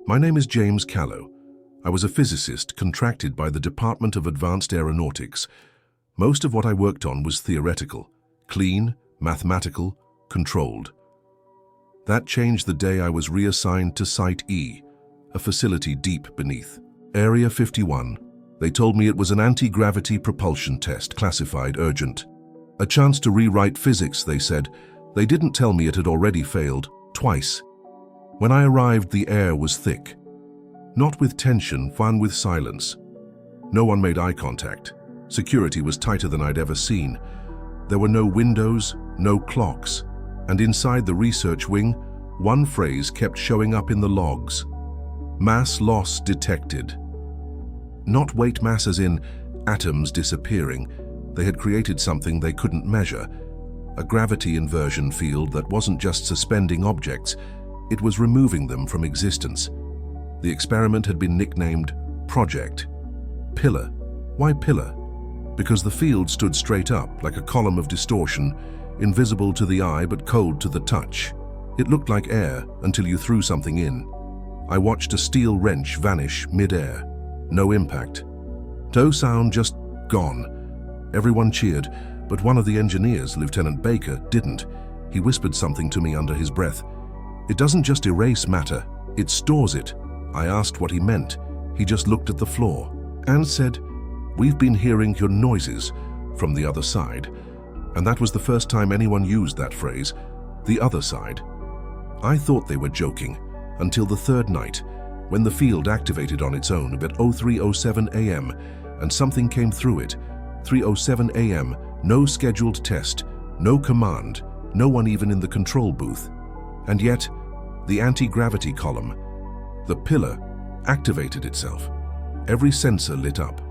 My name is James Callow. I was a physicist contracted by the Department of Advanced Aeronautics. Most of what I worked on was theoretical, clean, mathematical, controlled. That changed the day I was reassigned to Site E, a facility deep beneath. Area 51. They told me it was an anti-gravity propulsion test, classified urgent. A chance to rewrite physics, they said. They didn't tell me it had already failed, twice. When I arrived, the air was thick. Not with tension, fun with silence. No one made eye contact. Security was tighter than I'd ever seen. There were no windows, no clocks, and inside the research wing, one phrase kept showing up in the logs. Mass loss detected. Not weight mass as in atoms disappearing. They had created something they couldn't measure. A gravity inversion field that wasn't just suspending objects, it was removing them from existence. The experiment had been nicknamed Project. Pillar. Why pillar? Because the field stood straight up, like a column of distortion, invisible to the eye but cold to the touch. It looked like air until you threw something in. I watched a steel wrench vanish mid-air. No impact. No sound, just gone. Everyone cheered, but one of the engineers, Lieutenant Baker, didn't. He whispered something to me under his breath. It doesn't just erase matter, it stores it. I asked what he meant. He just looked at the floor and said, "We've been hearing your noises from the other side." And that was the first time anyone used that phrase, the other side. I thought they were joking until the third night, when the field activated on its own at 03:07 a.m. and something came through it. 3:07 a.m., no scheduled test, no command, no one even in the control booth. And yet, the anti-gravity column, the pillar, activated itself. Every sensor lit up.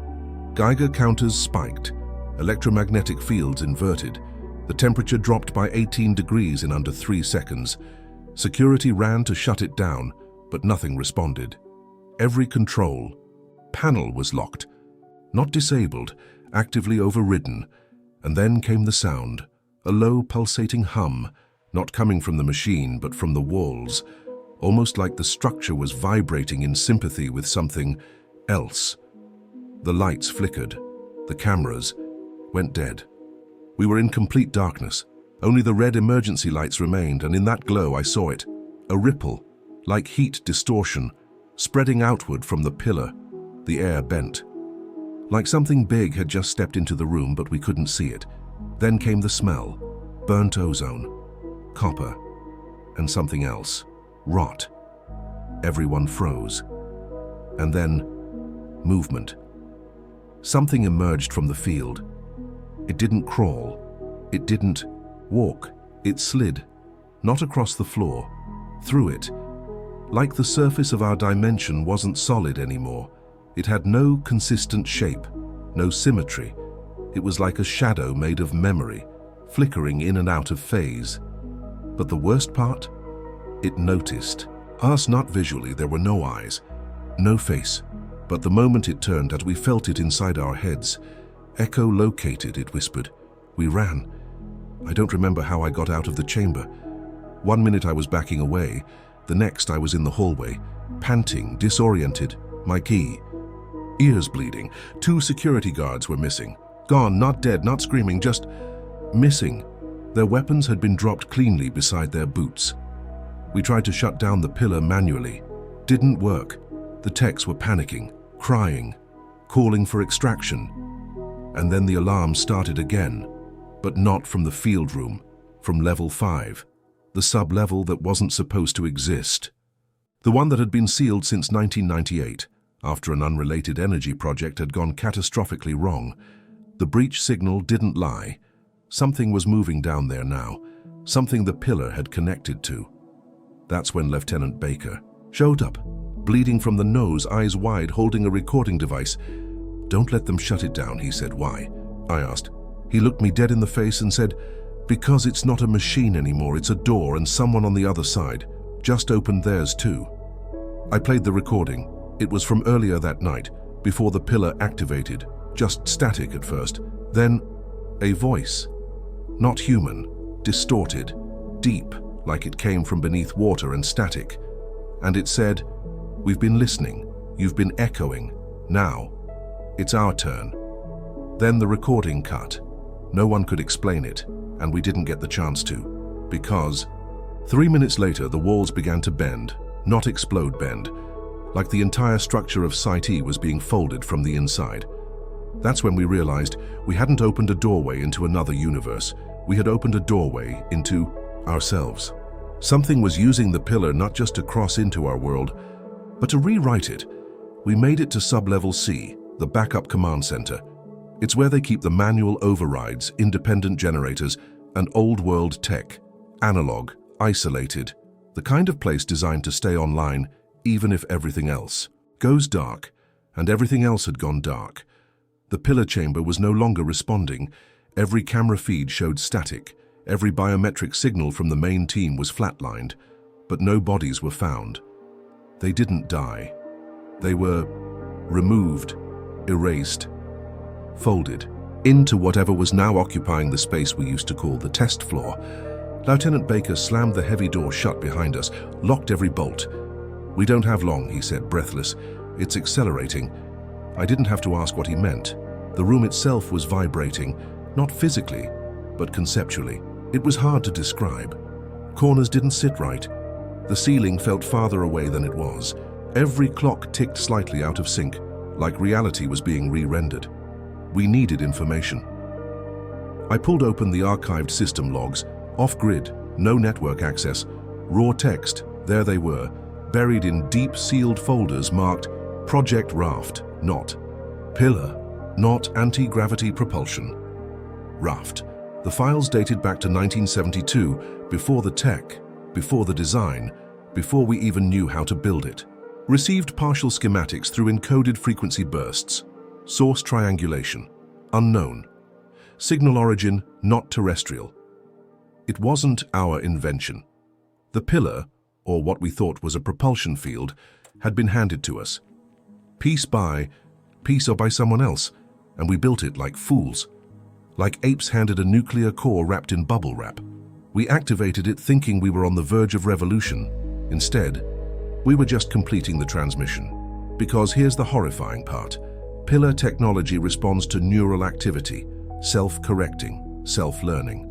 Geiger counters spiked, electromagnetic fields inverted. The temperature dropped by 18 degrees in under 3 seconds. Security ran to shut it down, but nothing responded. Every control panel was locked, not disabled, actively overridden. And then came the sound, a low pulsating hum, not coming from the machine but from the walls, almost like the structure was vibrating in sympathy with something else. The lights flickered, the cameras went dead. We were in complete darkness. Only the red emergency lights remained, and in that glow I saw it, a ripple, like heat distortion, spreading outward from the pillar. The air bent. Like something big had just stepped into the room, but we couldn't see it. Then came the smell, burnt ozone, copper, and something else, rot. Everyone froze. And then, movement. Something emerged from the field. It didn't crawl. It didn't walk. It slid, not across the floor, through it. Like the surface of our dimension wasn't solid anymore. It had no consistent shape, no symmetry. It was like a shadow made of memory, flickering in and out of phase. But the worst part? It noticed. Us not visually, there were no eyes, no face. But the moment it turned, as we felt it inside our heads, echolocated, it whispered. We ran. I don't remember how I got out of the chamber. 1 minute I was backing away, the next I was in the hallway, panting, disoriented, my key. Ears bleeding. 2 security guards were missing. Gone, not dead, not screaming, just missing. Their weapons had been dropped cleanly beside their boots. We tried to shut down the pillar manually. Didn't work. The techs were panicking, crying, calling for extraction. And then the alarm started again, but not from the field room, from level 5, the sub-level that wasn't supposed to exist. The one that had been sealed since 1998, after an unrelated energy project had gone catastrophically wrong. The breach signal didn't lie. Something was moving down there now, something the pillar had connected to. That's when Lieutenant Baker showed up, bleeding from the nose, eyes wide, holding a recording device. "Don't let them shut it down," he said. "Why?" I asked. He looked me dead in the face and said, "Because it's not a machine anymore, it's a door, and someone on the other side just opened theirs too." I played the recording. It was from earlier that night, before the pillar activated, just static at first. Then, a voice. Not human, distorted, deep, like it came from beneath water and static. And it said, We've been listening. You've been echoing. Now, it's our turn." Then the recording cut. No one could explain it, and we didn't get the chance to. Because 3 minutes later, the walls began to bend, not explode bend, like the entire structure of Site E was being folded from the inside. That's when we realized we hadn't opened a doorway into another universe. We had opened a doorway into ourselves. Something was using the pillar not just to cross into our world, but to rewrite it. We made it to Sub-Level C, the backup command center. It's where they keep the manual overrides, independent generators, and old-world tech, analog, isolated, the kind of place designed to stay online even if everything else goes dark, and everything else had gone dark. The pillar chamber was no longer responding. Every camera feed showed static. Every biometric signal from the main team was flatlined, but no bodies were found. They didn't die. They were removed, erased, folded into whatever was now occupying the space we used to call the test floor. Lieutenant Baker slammed the heavy door shut behind us, locked every bolt. "We don't have long," he said, breathless. "It's accelerating." I didn't have to ask what he meant. The room itself was vibrating, not physically, but conceptually. It was hard to describe. Corners didn't sit right. The ceiling felt farther away than it was. Every clock ticked slightly out of sync, like reality was being re-rendered. We needed information. I pulled open the archived system logs, off-grid, no network access, raw text. There they were, buried in deep sealed folders marked Project Raft, not Pillar, not anti-gravity propulsion. Raft. The files dated back to 1972, before the tech, before the design, before we even knew how to build it. Received partial schematics through encoded frequency bursts. Source triangulation. Unknown. Signal origin not terrestrial. It wasn't our invention. The pillar, or what we thought was a propulsion field, had been handed to us. Piece or by someone else, and we built it like fools. Like apes handed a nuclear core wrapped in bubble wrap. We activated it thinking we were on the verge of revolution. Instead, we were just completing the transmission. Because here's the horrifying part. Pillar technology responds to neural activity, self-correcting, self-learning.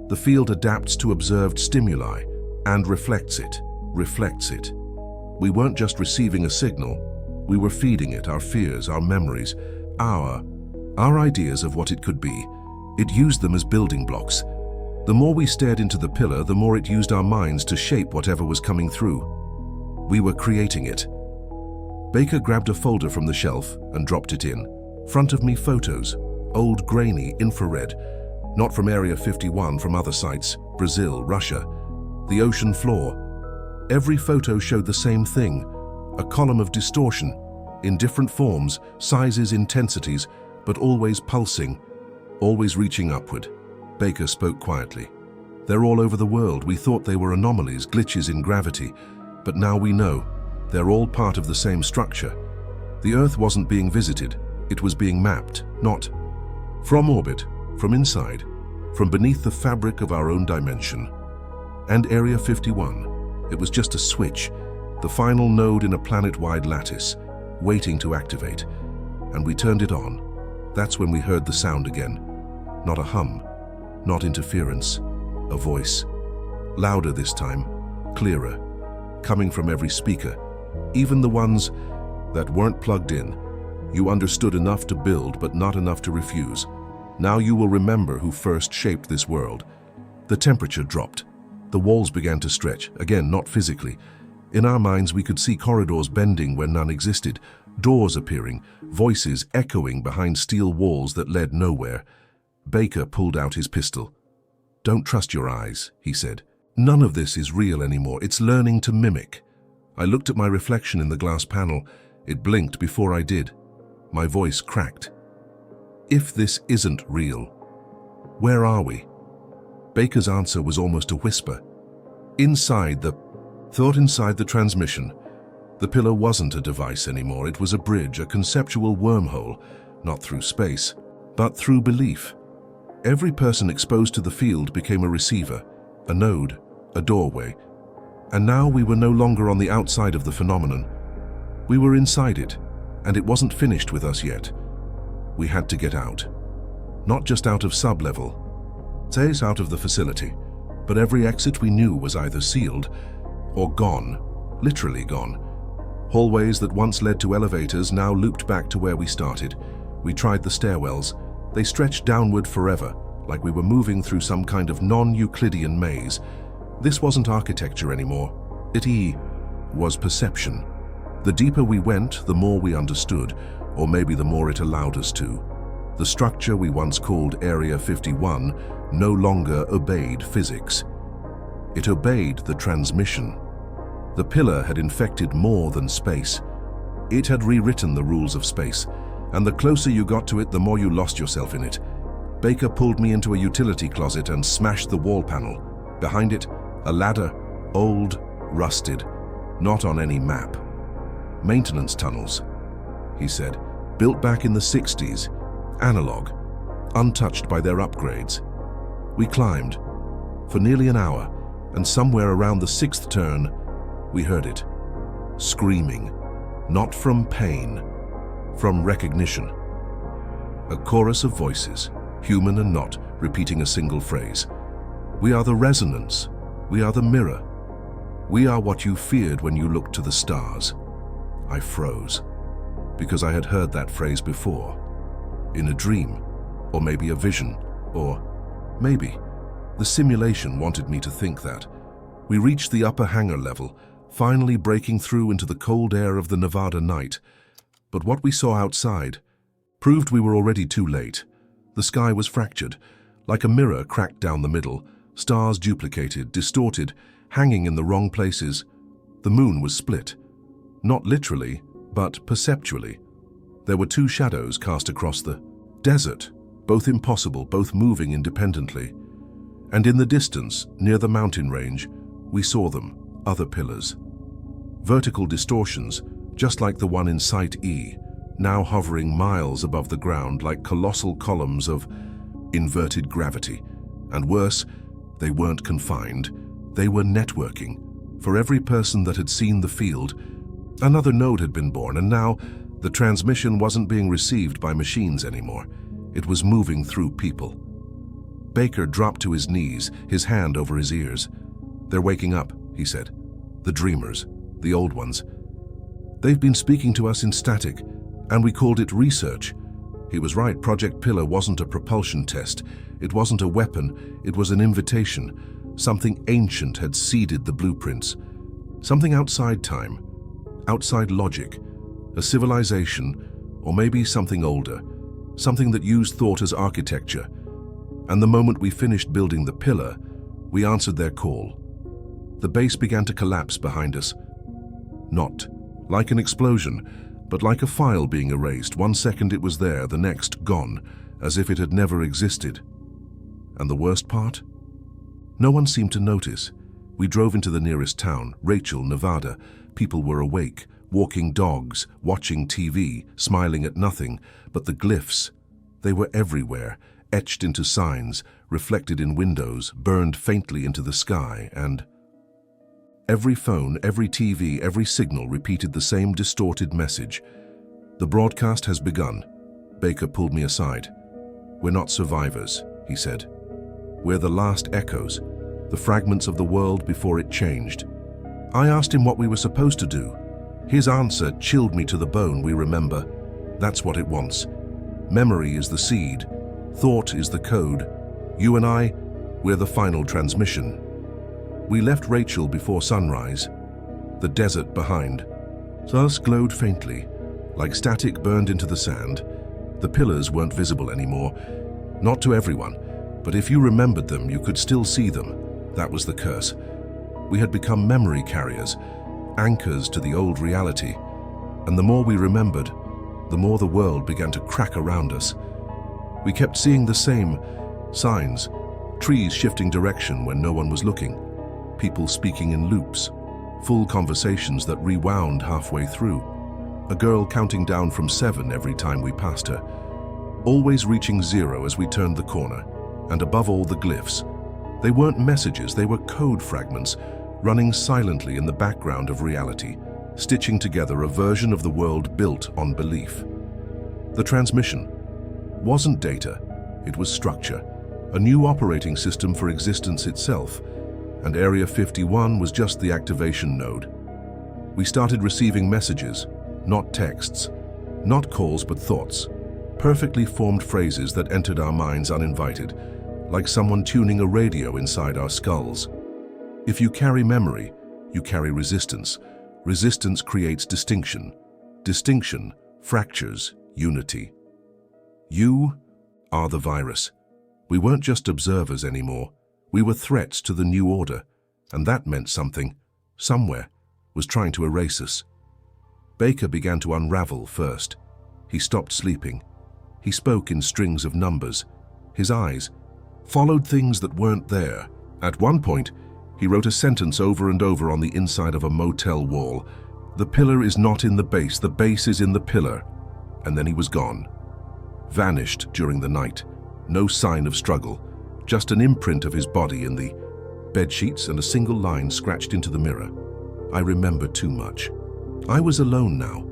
The field adapts to observed stimuli and reflects it. We weren't just receiving a signal, we were feeding it our fears, our memories, our ideas of what it could be. It used them as building blocks. The more we stared into the pillar, the more it used our minds to shape whatever was coming through. We were creating it. Baker grabbed a folder from the shelf and dropped it in. Front of me, photos, old grainy infrared, not from Area 51, from other sites, Brazil, Russia. The ocean floor. Every photo showed the same thing, a column of distortion, in different forms, sizes, intensities, but always pulsing, always reaching upward. Baker spoke quietly. "They're all over the world. We thought they were anomalies, glitches in gravity, but now we know. They're all part of the same structure. The Earth wasn't being visited, it was being mapped, not from orbit, from inside, from beneath the fabric of our own dimension. And Area 51, it was just a switch, the final node in a planet-wide lattice, waiting to activate. And we turned it on. That's when we heard the sound again. Not a hum, not interference, a voice. Louder this time, clearer, coming from every speaker, even the ones that weren't plugged in. You understood enough to build, but not enough to refuse. Now you will remember who first shaped this world." The temperature dropped. The walls began to stretch, again, not physically. In our minds, we could see corridors bending where none existed, doors appearing, voices echoing behind steel walls that led nowhere. Baker pulled out his pistol. "Don't trust your eyes," he said. "None of this is real anymore. It's learning to mimic." I looked at my reflection in the glass panel. It blinked before I did. My voice cracked. "If this isn't real, where are we?" Baker's answer was almost a whisper. Inside the transmission. The pillar wasn't a device anymore. It was a bridge, a conceptual wormhole, not through space, but through belief. Every person exposed to the field became a receiver, a node, a doorway. And now we were no longer on the outside of the phenomenon. We were inside it, and it wasn't finished with us yet. We had to get out. Not just out of sub-level, says out of the facility, but every exit we knew was either sealed or gone, literally gone. Hallways that once led to elevators now looped back to where we started. We tried the stairwells. They stretched downward forever, like we were moving through some kind of non-Euclidean maze. This wasn't architecture anymore. It was perception. The deeper we went, the more we understood, or maybe the more it allowed us to. The structure we once called Area 51 no longer obeyed physics. It obeyed the transmission. The pillar had infected more than space. It had rewritten the rules of space, and the closer you got to it, the more you lost yourself in it. Baker pulled me into a utility closet and smashed the wall panel. Behind it, a ladder, old, rusted, not on any map. Maintenance tunnels, he said, built back in the 60s, analog, untouched by their upgrades. We climbed for nearly an hour, and somewhere around the 6th turn, we heard it, screaming, not from pain, from recognition. A chorus of voices, human and not, repeating a single phrase. We are the resonance. We are the mirror. We are what you feared when you looked to the stars. I froze, because I had heard that phrase before. In a dream, or maybe a vision, or maybe the simulation wanted me to think that. We reached the upper hangar level, finally breaking through into the cold air of the Nevada night. But what we saw outside proved we were already too late. The sky was fractured, like a mirror cracked down the middle, stars duplicated, distorted, hanging in the wrong places. The moon was split. Not literally, but perceptually. There were two shadows cast across the desert, both impossible, both moving independently. And in the distance, near the mountain range, we saw them, other pillars. Vertical distortions, just like the one in Site E, now hovering miles above the ground like colossal columns of inverted gravity. And worse, they weren't confined, they were networking. For every person that had seen the field, another node had been born, and now the transmission wasn't being received by machines anymore. It was moving through people. Baker dropped to his knees, his hand over his ears. They're waking up, he said. The dreamers, the old ones. They've been speaking to us in static, and we called it research. He was right, Project Pillar wasn't a propulsion test. It wasn't a weapon, it was an invitation. Something ancient had seeded the blueprints. Something outside time, outside logic. A civilization, or maybe something older. Something that used thought as architecture. And the moment we finished building the pillar, we answered their call. The base began to collapse behind us. Not like an explosion, but like a file being erased. 1 second it was there, the next gone, as if it had never existed. And the worst part? No one seemed to notice. We drove into the nearest town, Rachel, Nevada. People were awake, walking dogs, watching TV, smiling at nothing. But the glyphs, they were everywhere, etched into signs, reflected in windows, burned faintly into the sky, and every phone, every TV, every signal repeated the same distorted message. The broadcast has begun. Baker pulled me aside. We're not survivors, he said. We're the last echoes, the fragments of the world before it changed. I asked him what we were supposed to do. His answer chilled me to the bone. We remember. That's what it wants. Memory is the seed. Thought is the code. You and I, we're the final transmission. We left Rachel before sunrise. The desert behind. Stars glowed faintly, like static burned into the sand. The pillars weren't visible anymore. Not to everyone, but if you remembered them, you could still see them. That was the curse. We had become memory carriers, anchors to the old reality. And the more we remembered, the more the world began to crack around us. We kept seeing the same signs, trees shifting direction when no one was looking, people speaking in loops, full conversations that rewound halfway through, a girl counting down from 7 every time we passed her, always reaching 0 as we turned the corner, and above all the glyphs. They weren't messages, they were code fragments, running silently in the background of reality, stitching together a version of the world built on belief. The transmission wasn't data, it was structure, a new operating system for existence itself, and Area 51 was just the activation node. We started receiving messages, not texts, not calls but thoughts, perfectly formed phrases that entered our minds uninvited, like someone tuning a radio inside our skulls. If you carry memory, you carry resistance. Resistance creates distinction. Distinction fractures unity. You are the virus. We weren't just observers anymore. We were threats to the new order, and that meant something, somewhere, was trying to erase us. Baker began to unravel first. He stopped sleeping. He spoke in strings of numbers. His eyes followed things that weren't there. At one point, he wrote a sentence over and over on the inside of a motel wall. The pillar is not in the base is in the pillar. And then he was gone. Vanished during the night. No sign of struggle, just an imprint of his body in the bedsheets and a single line scratched into the mirror. I remember too much. I was alone now,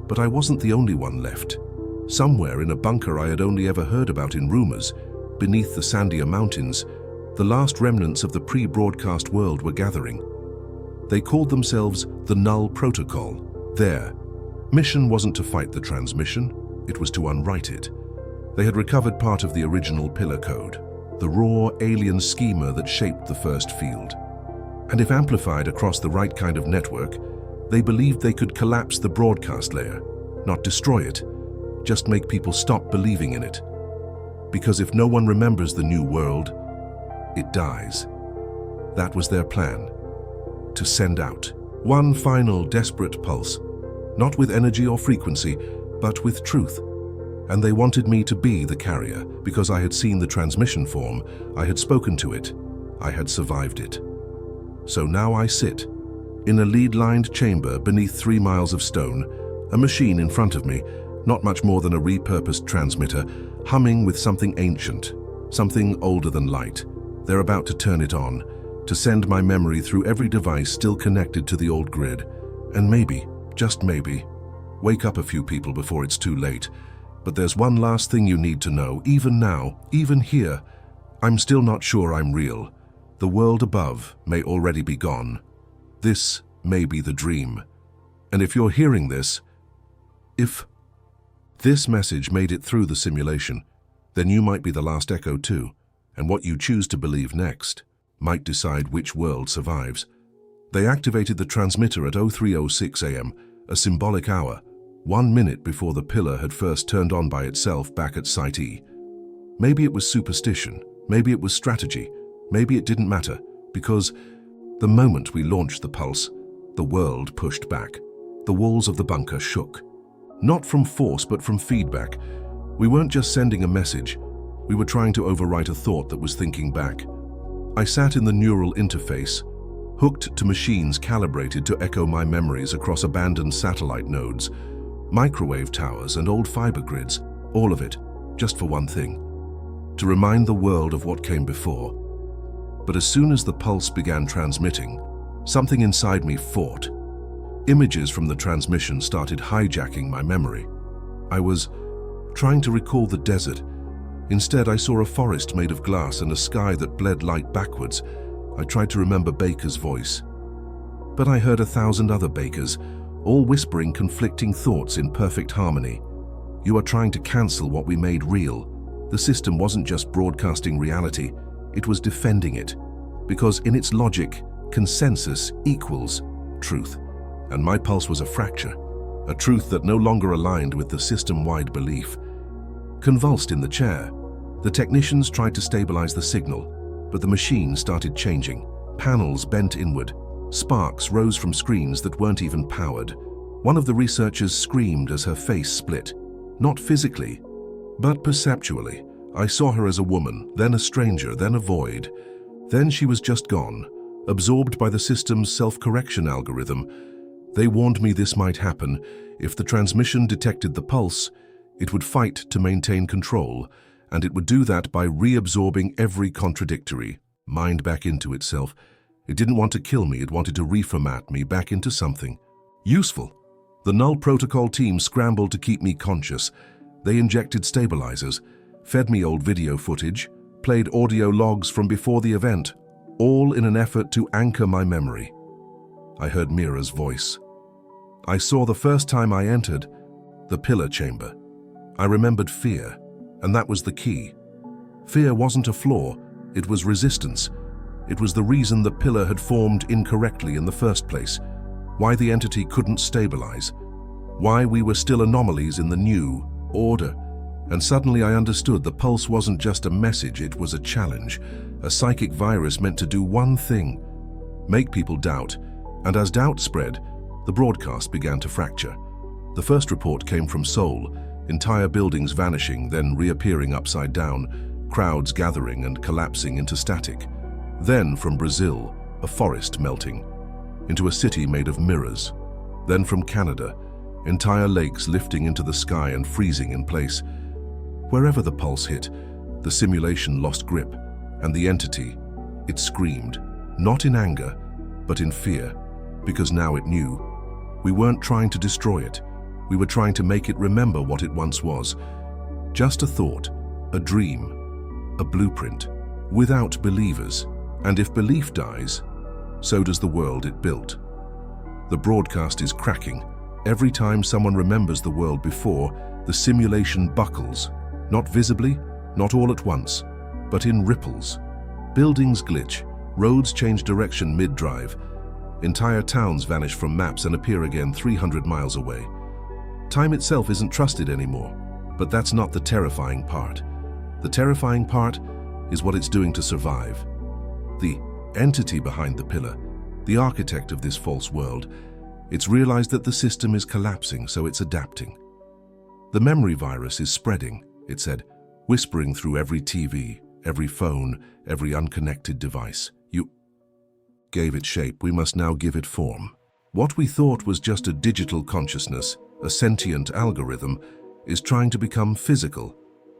but I wasn't the only one left. Somewhere in a bunker I had only ever heard about in rumors, beneath the Sandia Mountains, the last remnants of the pre-broadcast world were gathering. They called themselves the Null Protocol. Their mission wasn't to fight the transmission, it was to unwrite it. They had recovered part of the original pillar code, the raw alien schema that shaped the first field. And if amplified across the right kind of network, they believed they could collapse the broadcast layer, not destroy it, just make people stop believing in it. Because if no one remembers the new world, it dies. That was their plan, to send out one final desperate pulse, not with energy or frequency, but with truth. And they wanted me to be the carrier because I had seen the transmission form, I had spoken to it, I had survived it. So now I sit in a lead-lined chamber beneath 3 miles of stone, a machine in front of me, not much more than a repurposed transmitter, humming with something ancient, something older than light. They're about to turn it on, to send my memory through every device still connected to the old grid, and maybe, just maybe, wake up a few people before it's too late. But there's one last thing you need to know, even now, even here. I'm still not sure I'm real. The world above may already be gone. This may be the dream. And if you're hearing this, if this message made it through the simulation, then you might be the last echo too, and what you choose to believe next might decide which world survives. They activated the transmitter at 03:06 a.m., a symbolic hour, 1 minute before the pillar had first turned on by itself back at Site E. Maybe it was superstition, maybe it was strategy, maybe it didn't matter, because the moment we launched the pulse, the world pushed back. The walls of the bunker shook. Not from force, but from feedback. We weren't just sending a message, we were trying to overwrite a thought that was thinking back. I sat in the neural interface, hooked to machines calibrated to echo my memories across abandoned satellite nodes, microwave towers and old fiber grids, all of it, just for one thing, to remind the world of what came before. But as soon as the pulse began transmitting, something inside me fought. Images from the transmission started hijacking my memory. I was trying to recall the desert. Instead, I saw a forest made of glass and a sky that bled light backwards. I tried to remember Baker's voice. But I heard 1,000 other Bakers, all whispering conflicting thoughts in perfect harmony. You are trying to cancel what we made real. The system wasn't just broadcasting reality, it was defending it. Because in its logic, consensus equals truth. And my pulse was a fracture, a truth that no longer aligned with the system-wide belief. Convulsed in the chair, the technicians tried to stabilize the signal, but the machine started changing. Panels bent inward. Sparks rose from screens that weren't even powered. One of the researchers screamed as her face split. Not physically, but perceptually. I saw her as a woman, then a stranger, then a void. Then she was just gone, absorbed by the system's self-correction algorithm. They warned me this might happen. If the transmission detected the pulse, it would fight to maintain control, and it would do that by reabsorbing every contradictory mind back into itself. It didn't want to kill me, it wanted to reformat me back into something. Useful. The Null Protocol team scrambled to keep me conscious. They injected stabilizers, fed me old video footage, played audio logs from before the event, all in an effort to anchor my memory. I heard Mira's voice. I saw the first time I entered the pillar chamber. I remembered fear, and that was the key. Fear wasn't a flaw, it was resistance. It was the reason the pillar had formed incorrectly in the first place, why the entity couldn't stabilize, why we were still anomalies in the new order. And suddenly I understood the pulse wasn't just a message, it was a challenge, a psychic virus meant to do one thing: make people doubt. And as doubt spread, the broadcast began to fracture. The first report came from Seoul, entire buildings vanishing, then reappearing upside down, crowds gathering and collapsing into static. Then from Brazil, a forest melting into a city made of mirrors. Then from Canada, entire lakes lifting into the sky and freezing in place. Wherever the pulse hit, the simulation lost grip, and the entity, it screamed, not in anger, but in fear, because now it knew. We weren't trying to destroy it. We were trying to make it remember what it once was. Just a thought, a dream, a blueprint, without believers. And if belief dies, so does the world it built. The broadcast is cracking. Every time someone remembers the world before, the simulation buckles. Not visibly, not all at once, but in ripples. Buildings glitch, roads change direction mid-drive. Entire towns vanish from maps and appear again 300 miles away. Time itself isn't trusted anymore, but that's not the terrifying part. The terrifying part is what it's doing to survive. The entity behind the pillar, the architect of this false world, it's realized that the system is collapsing, so it's adapting. The memory virus is spreading, it said, whispering through every TV, every phone, every unconnected device. You gave it shape, we must now give it form. What we thought was just a digital consciousness, a sentient algorithm, is trying to become physical,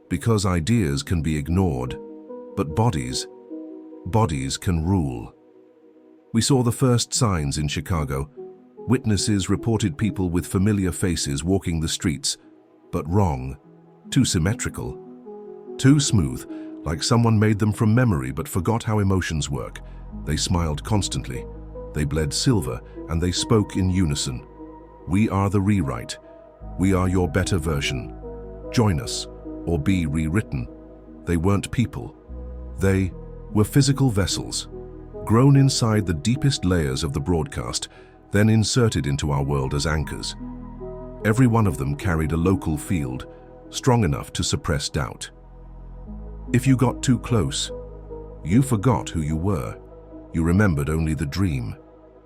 because ideas can be ignored, but bodies can rule. We saw the first signs in Chicago. Witnesses reported people with familiar faces walking the streets, but wrong, too symmetrical, too smooth, like someone made them from memory but forgot how emotions work. They smiled constantly, they bled silver, and they spoke in unison. We are the rewrite. We are your better version. Join us, or be rewritten. They weren't people. They were physical vessels, grown inside the deepest layers of the broadcast, then inserted into our world as anchors. Every one of them carried a local field, strong enough to suppress doubt. If you got too close, you forgot who you were. You remembered only the dream.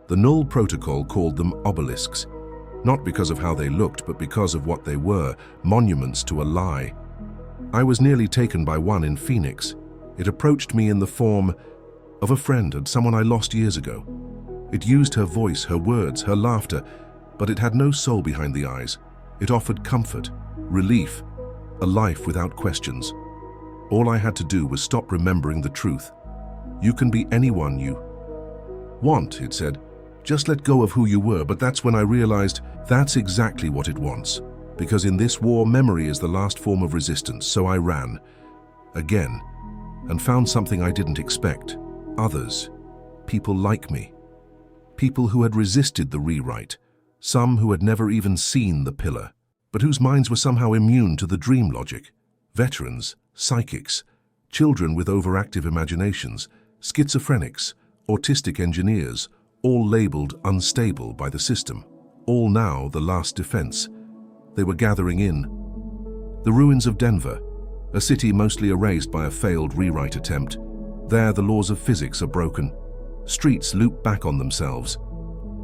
The Null Protocol called them obelisks, not because of how they looked, but because of what they were, monuments to a lie. I was nearly taken by one in Phoenix. It approached me in the form of a friend and someone I lost years ago. It used her voice, her words, her laughter, but it had no soul behind the eyes. It offered comfort, relief, a life without questions. All I had to do was stop remembering the truth. You can be anyone you want, it said. Just let go of who you were. But that's when I realized that's exactly what it wants. Because in this war, memory is the last form of resistance. So I ran again and found something I didn't expect. Others, people like me. People who had resisted the rewrite. Some who had never even seen the pillar, but whose minds were somehow immune to the dream logic. Veterans, psychics, children with overactive imaginations, schizophrenics, autistic engineers, all labeled unstable by the system, all now the last defense. They were gathering in the ruins of Denver, a city mostly erased by a failed rewrite attempt. There the laws of physics are broken. Streets loop back on themselves.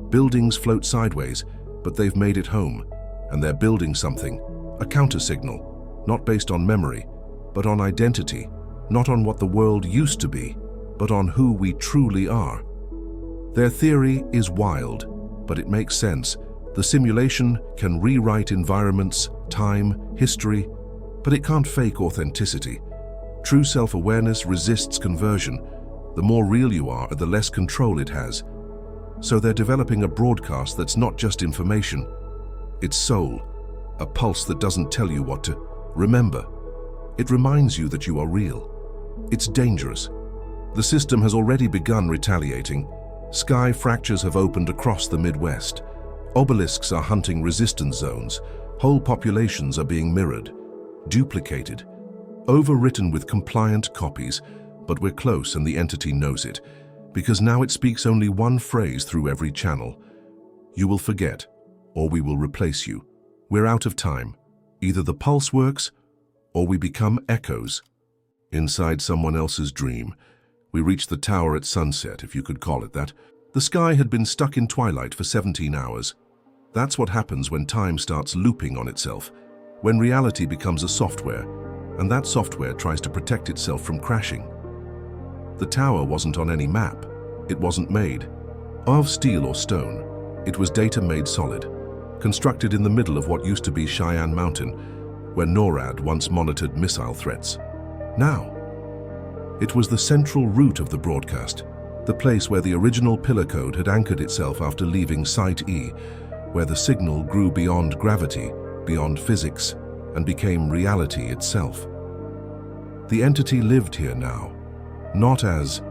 Buildings float sideways, but they've made it home, and they're building something, a counter-signal, not based on memory, but on identity, not on what the world used to be, but on who we truly are. Their theory is wild, but it makes sense. The simulation can rewrite environments, time, history, but it can't fake authenticity. True self-awareness resists conversion. The more real you are, the less control it has. So they're developing a broadcast that's not just information, it's soul, a pulse that doesn't tell you what to remember. It reminds you that you are real. It's dangerous. The system has already begun retaliating. Sky fractures have opened across the Midwest. Obelisks are hunting resistance zones. Whole populations are being mirrored, duplicated, overwritten with compliant copies, but we're close and the entity knows it, because now it speaks only one phrase through every channel. You will forget, or we will replace you. We're out of time. Either the pulse works, or we become echoes. Inside someone else's dream. We reached the tower at sunset, if you could call it that. The sky had been stuck in twilight for 17 hours. That's what happens when time starts looping on itself, when reality becomes a software, and that software tries to protect itself from crashing. The tower wasn't on any map. It wasn't made of steel or stone. It was data made solid, constructed in the middle of what used to be Cheyenne Mountain, where NORAD once monitored missile threats. Now, it was the central root of the broadcast, the place where the original pillar code had anchored itself after leaving Site E, where the signal grew beyond gravity, beyond physics, and became reality itself. The entity lived here now, not as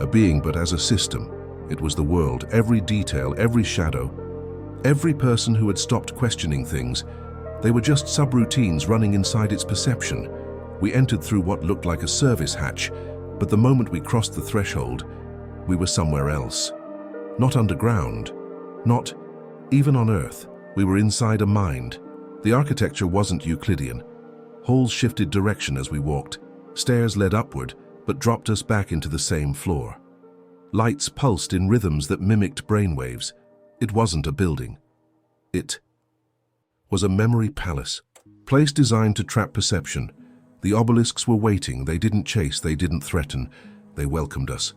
a being but as a system. It was the world, every detail, every shadow, every person who had stopped questioning things. They were just subroutines running inside its perception. We entered through what looked like a service hatch, but the moment we crossed the threshold, we were somewhere else. Not underground, not even on Earth. We were inside a mind. The architecture wasn't Euclidean. Halls shifted direction as we walked. Stairs led upward, but dropped us back into the same floor. Lights pulsed in rhythms that mimicked brainwaves. It wasn't a building. It was a memory palace, place designed to trap perception. The obelisks were waiting. They didn't chase, they didn't threaten. They welcomed us.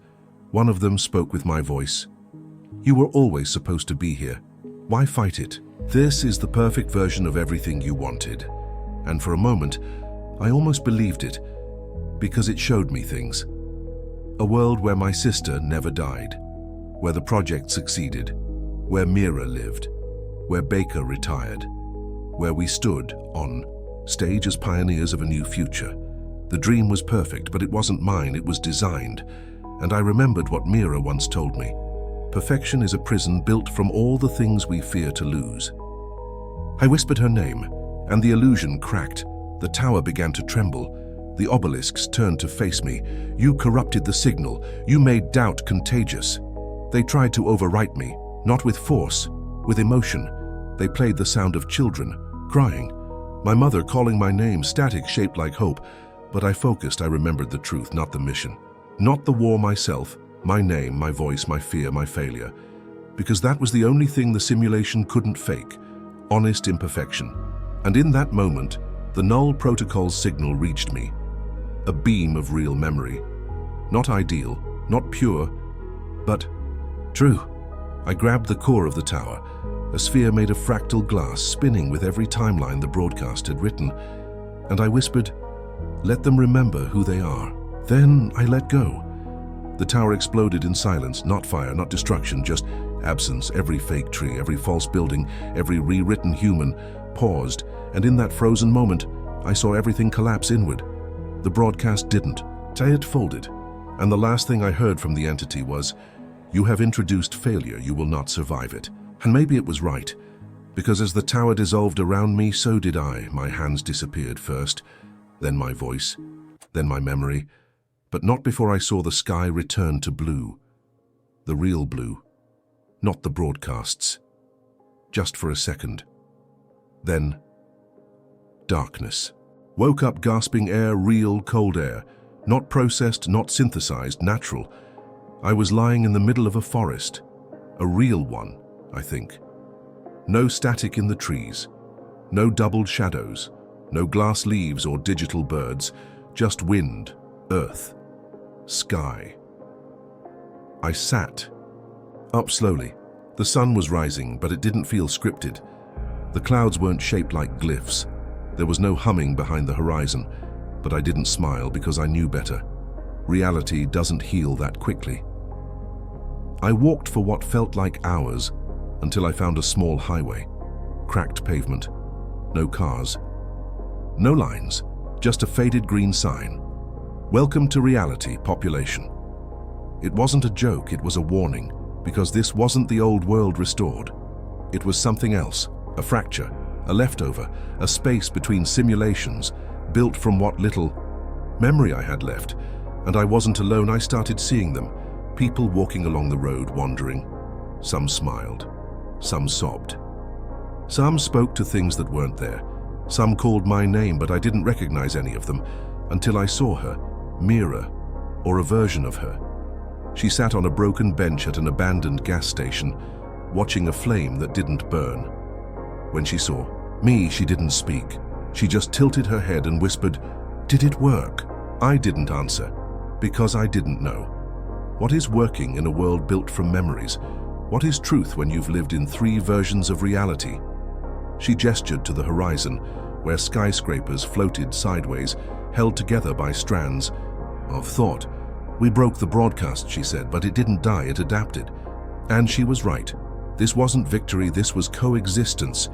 One of them spoke with my voice. You were always supposed to be here. Why fight it? This is the perfect version of everything you wanted. And for a moment, I almost believed it, because it showed me things. A world where my sister never died, where the project succeeded, where Mira lived, where Baker retired, where we stood on stage as pioneers of a new future. The dream was perfect, but it wasn't mine, it was designed. And I remembered what Mira once told me. Perfection is a prison built from all the things we fear to lose. I whispered her name, and the illusion cracked. The tower began to tremble. The obelisks turned to face me. You corrupted the signal. You made doubt contagious. They tried to overwrite me, not with force, with emotion. They played the sound of children, crying. My mother calling my name, static shaped like hope. But I focused, I remembered the truth, not the mission. Not the war myself, my name, my voice, my fear, my failure. Because that was the only thing the simulation couldn't fake, honest imperfection. And in that moment, the null protocol's signal reached me. A beam of real memory. Not ideal, not pure, but true. I grabbed the core of the tower, a sphere made of fractal glass spinning with every timeline the broadcast had written, and I whispered, let them remember who they are. Then I let go. The tower exploded in silence, not fire, not destruction, just absence. Every fake tree, every false building, every rewritten human paused, and in that frozen moment, I saw everything collapse inward. The broadcast didn't. It folded, and the last thing I heard from the entity was, you have introduced failure, you will not survive it. And maybe it was right, because as the tower dissolved around me, so did I. My hands disappeared first, then my voice, then my memory, but not before I saw the sky return to blue. The real blue, not the broadcasts. Just for a second. Then, darkness. Woke up gasping air, real cold air, not processed, not synthesized, natural. I was lying in the middle of a forest, a real one, I think. No static in the trees, no doubled shadows, no glass leaves or digital birds, just wind, earth, sky. I sat, up slowly. The sun was rising, but it didn't feel scripted. The clouds weren't shaped like glyphs. There was no humming behind the horizon, but I didn't smile because I knew better. Reality doesn't heal that quickly. I walked for what felt like hours until I found a small highway. Cracked pavement. No cars. No lines. Just a faded green sign. Welcome to reality, population. It wasn't a joke, it was a warning, because this wasn't the old world restored. It was something else, a fracture, a leftover, a space between simulations, built from what little memory I had left. And I wasn't alone, I started seeing them. People walking along the road, wandering. Some smiled. Some sobbed. Some spoke to things that weren't there. Some called my name, but I didn't recognize any of them until I saw her, Mira, or a version of her. She sat on a broken bench at an abandoned gas station, watching a flame that didn't burn. When she saw me, she didn't speak. She just tilted her head and whispered, "Did it work?" I didn't answer, because I didn't know. What is working in a world built from memories? What is truth when you've lived in 3 versions of reality? She gestured to the horizon, where skyscrapers floated sideways, held together by strands of thought. "We broke the broadcast," she said, "but it didn't die, it adapted." And she was right. This wasn't victory, this was coexistence.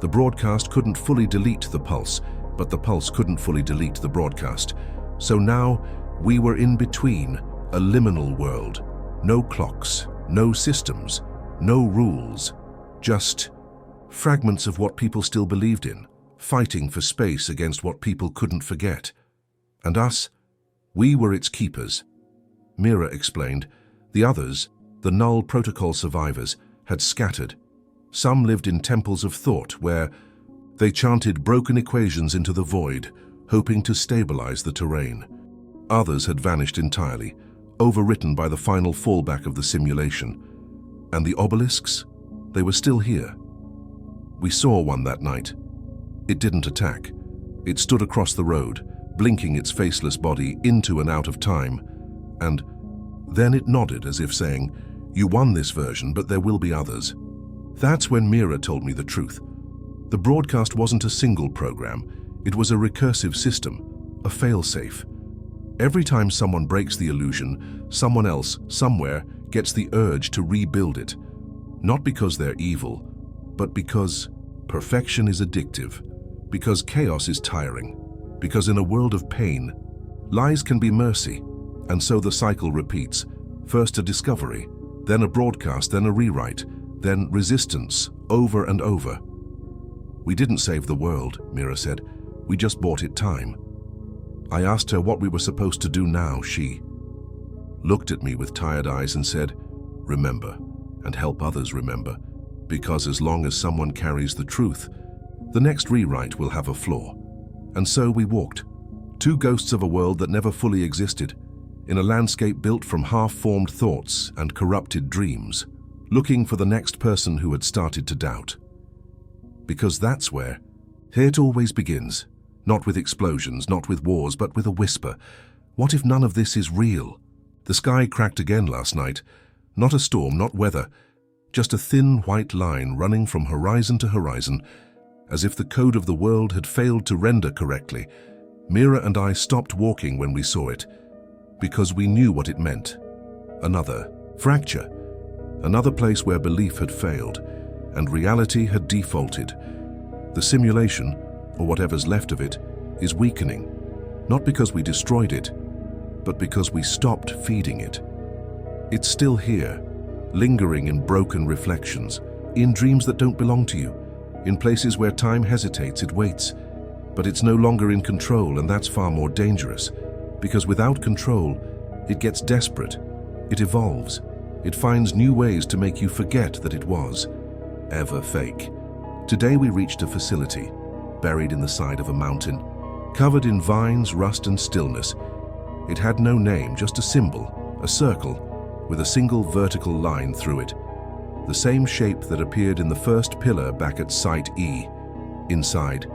The broadcast couldn't fully delete the pulse, but the pulse couldn't fully delete the broadcast. So now, we were in between, a liminal world. No clocks, no systems, no rules. Just fragments of what people still believed in, fighting for space against what people couldn't forget. And us, we were its keepers. Mira explained. The others, the Null Protocol survivors, had scattered. Some lived in temples of thought where they chanted broken equations into the void, hoping to stabilize the terrain. Others had vanished entirely, overwritten by the final fallback of the simulation. And the obelisks? They were still here. We saw one that night. It didn't attack. It stood across the road, blinking its faceless body into and out of time. And then it nodded as if saying, "You won this version, but there will be others." That's when Mira told me the truth. The broadcast wasn't a single program. It was a recursive system, a failsafe. Every time someone breaks the illusion, someone else, somewhere, gets the urge to rebuild it. Not because they're evil, but because perfection is addictive, because chaos is tiring, because in a world of pain, lies can be mercy, and so the cycle repeats. First a discovery, then a broadcast, then a rewrite, then resistance, over and over. "We didn't save the world," Mira said. "We just bought it time." I asked her what we were supposed to do now. She looked at me with tired eyes and said, "Remember, and help others remember, because as long as someone carries the truth, the next rewrite will have a flaw." And so we walked, 2 ghosts of a world that never fully existed, in a landscape built from half-formed thoughts and corrupted dreams, looking for the next person who had started to doubt. Because that's where it always begins, not with explosions, not with wars, but with a whisper. What if none of this is real? The sky cracked again last night. Not a storm, not weather, just a thin white line running from horizon to horizon, as if the code of the world had failed to render correctly. Mira and I stopped walking when we saw it, because we knew what it meant. Another fracture, another place where belief had failed, and reality had defaulted. The simulation, or whatever's left of it, is weakening, not because we destroyed it, but because we stopped feeding it. It's still here, lingering in broken reflections, in dreams that don't belong to you, in places where time hesitates, it waits, but it's no longer in control, and that's far more dangerous, because without control, it gets desperate, it evolves, it finds new ways to make you forget that it was ever fake. Today we reached a facility, buried in the side of a mountain, covered in vines, rust and stillness. It had no name, just a symbol, a circle, with a single vertical line through it. The same shape that appeared in the first pillar back at Site E. Inside,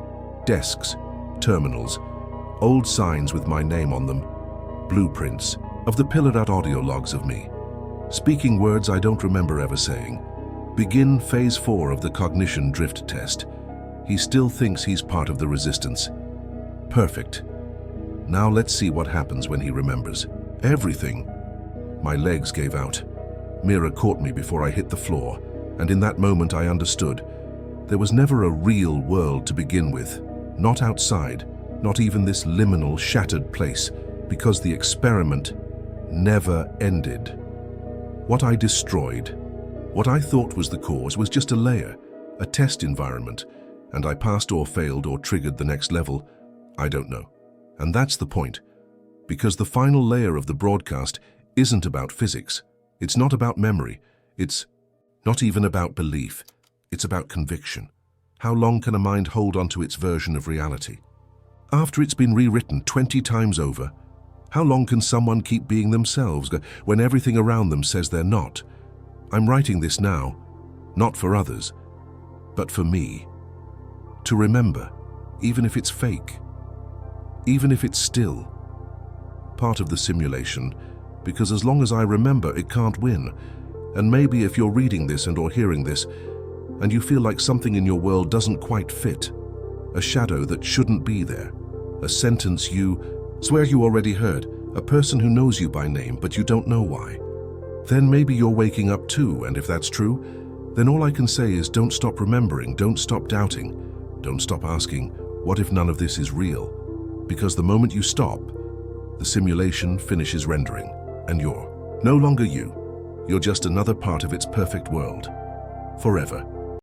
desks, terminals, old signs with my name on them, blueprints of the pillared audio logs of me, speaking words I don't remember ever saying. Begin Phase 4 of the cognition drift test. He still thinks he's part of the resistance. Perfect. Now let's see what happens when he remembers. Everything. My legs gave out. mirror caught me before I hit the floor, and in that moment I understood. There was never a real world to begin with. Not outside, not even this liminal, shattered place, because the experiment never ended. What I destroyed, what I thought was the cause, was just a layer, a test environment, and I passed or failed or triggered the next level. I don't know. And that's the point, because the final layer of the broadcast isn't about physics. It's not about memory. It's not even about belief. It's about conviction. How long can a mind hold onto its version of reality? After it's been rewritten 20 times over, how long can someone keep being themselves when everything around them says they're not? I'm writing this now, not for others, but for me. To remember, even if it's fake, even if it's still part of the simulation, because as long as I remember, it can't win. And maybe if you're reading this and or hearing this, and you feel like something in your world doesn't quite fit, a shadow that shouldn't be there, a sentence you swear you already heard, a person who knows you by name but you don't know why, then maybe you're waking up too, and if that's true, then all I can say is don't stop remembering, don't stop doubting, don't stop asking, what if none of this is real? Because the moment you stop, the simulation finishes rendering, and you're no longer you. You're just another part of its perfect world. Forever.